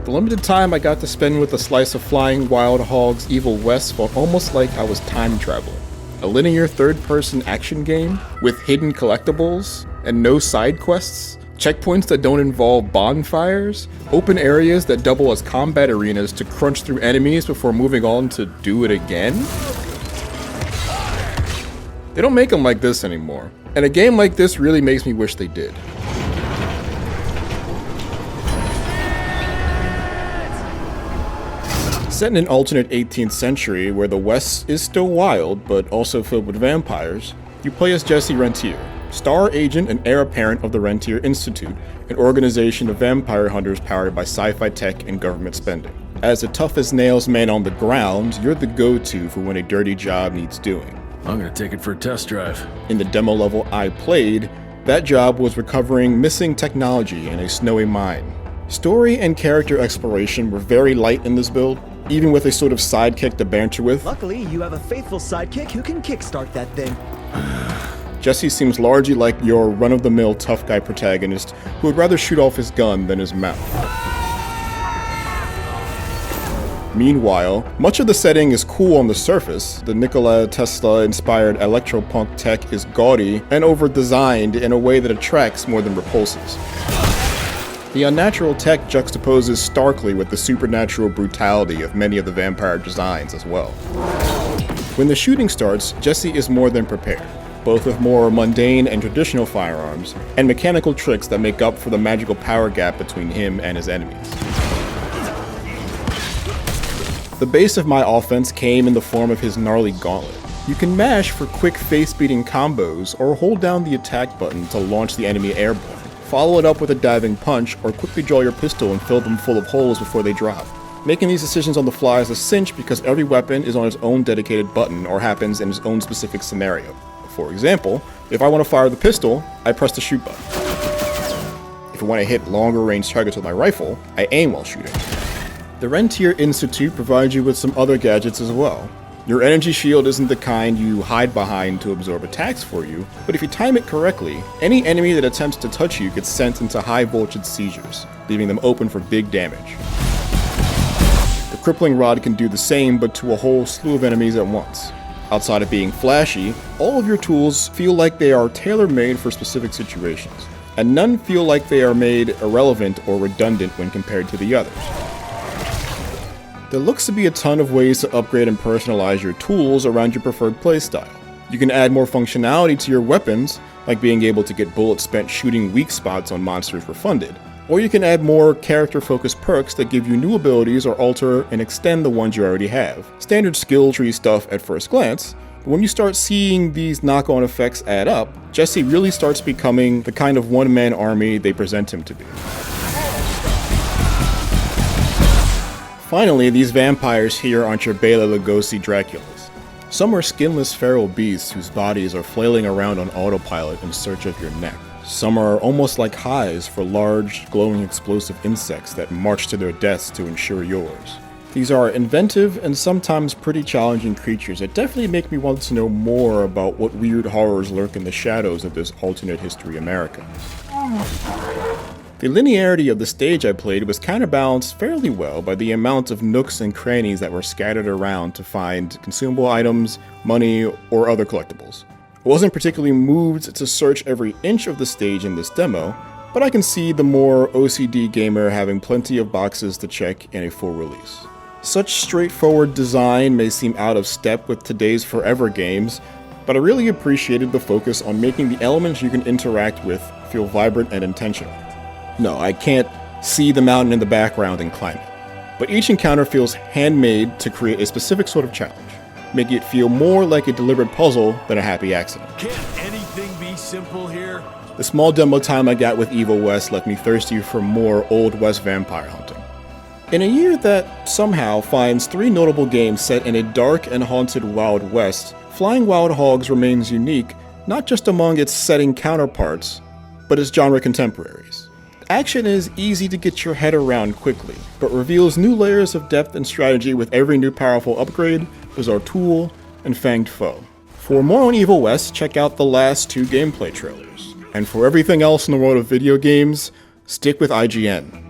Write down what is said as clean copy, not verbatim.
The limited time I got to spend with a slice of Flying Wild Hog's Evil West felt almost like I was time traveling. A linear third-person action game with hidden collectibles and no side quests, checkpoints that don't involve bonfires, open areas that double as combat arenas to crunch through enemies before moving on to do it again? They don't make them like this anymore, and a game like this really makes me wish they did. Set in an alternate 18th century where the West is still wild, but also filled with vampires, you play as Jesse Rentier, star agent and heir apparent of the Rentier Institute, an organization of vampire hunters powered by sci-fi tech and government spending. As the tough-as-nails man on the ground, you're the go-to for when a dirty job needs doing. I'm gonna take it for a test drive. In the demo level I played, that job was recovering missing technology in a snowy mine. Story and character exploration were very light in this build, even with a sort of sidekick to banter with. Luckily, you have a faithful sidekick who can kickstart that thing. Jesse seems largely like your run-of-the-mill tough guy protagonist who would rather shoot off his gun than his mouth. Meanwhile, much of the setting is cool on the surface. The Nikola Tesla-inspired electropunk tech is gaudy and over-designed in a way that attracts more than repulses. The unnatural tech juxtaposes starkly with the supernatural brutality of many of the vampire designs as well. When the shooting starts, Jesse is more than prepared, both with more mundane and traditional firearms, and mechanical tricks that make up for the magical power gap between him and his enemies. The base of my offense came in the form of his gnarly gauntlet. You can mash for quick face-beating combos, or hold down the attack button to launch the enemy airborne. Follow it up with a diving punch, or quickly draw your pistol and fill them full of holes before they drop. Making these decisions on the fly is a cinch because every weapon is on its own dedicated button or happens in its own specific scenario. For example, if I want to fire the pistol, I press the shoot button. If I want to hit longer range targets with my rifle, I aim while shooting. The Rentier Institute provides you with some other gadgets as well. Your energy shield isn't the kind you hide behind to absorb attacks for you, but if you time it correctly, any enemy that attempts to touch you gets sent into high voltage seizures, leaving them open for big damage. The crippling rod can do the same, but to a whole slew of enemies at once. Outside of being flashy, all of your tools feel like they are tailor-made for specific situations, and none feel like they are made irrelevant or redundant when compared to the others. There looks to be a ton of ways to upgrade and personalize your tools around your preferred playstyle. You can add more functionality to your weapons, like being able to get bullets spent shooting weak spots on monsters refunded. Or you can add more character-focused perks that give you new abilities or alter and extend the ones you already have. Standard skill tree stuff at first glance, but when you start seeing these knock-on effects add up, Jesse really starts becoming the kind of one-man army they present him to be. Finally, these vampires here aren't your Bela Lugosi Draculas. Some are skinless feral beasts whose bodies are flailing around on autopilot in search of your neck. Some are almost like hives for large, glowing explosive insects that march to their deaths to ensure yours. These are inventive and sometimes pretty challenging creatures that definitely make me want to know more about what weird horrors lurk in the shadows of this alternate history America. The linearity of the stage I played was counterbalanced fairly well by the amount of nooks and crannies that were scattered around to find consumable items, money, or other collectibles. I wasn't particularly moved to search every inch of the stage in this demo, but I can see the more OCD gamer having plenty of boxes to check in a full release. Such straightforward design may seem out of step with today's forever games, but I really appreciated the focus on making the elements you can interact with feel vibrant and intentional. No, I can't see the mountain in the background and climb it, but each encounter feels handmade to create a specific sort of challenge, making it feel more like a deliberate puzzle than a happy accident. Can't anything be simple here? The small demo time I got with Evil West left me thirsty for more Old West vampire hunting. In a year that somehow finds 3 notable games set in a dark and haunted Wild West, Flying Wild Hogs remains unique not just among its setting counterparts, but its genre contemporaries. Action is easy to get your head around quickly, but reveals new layers of depth and strategy with every new powerful upgrade, bizarre tool, and fanged foe. For more on Evil West, check out the last 2 gameplay trailers. And for everything else in the world of video games, stick with IGN.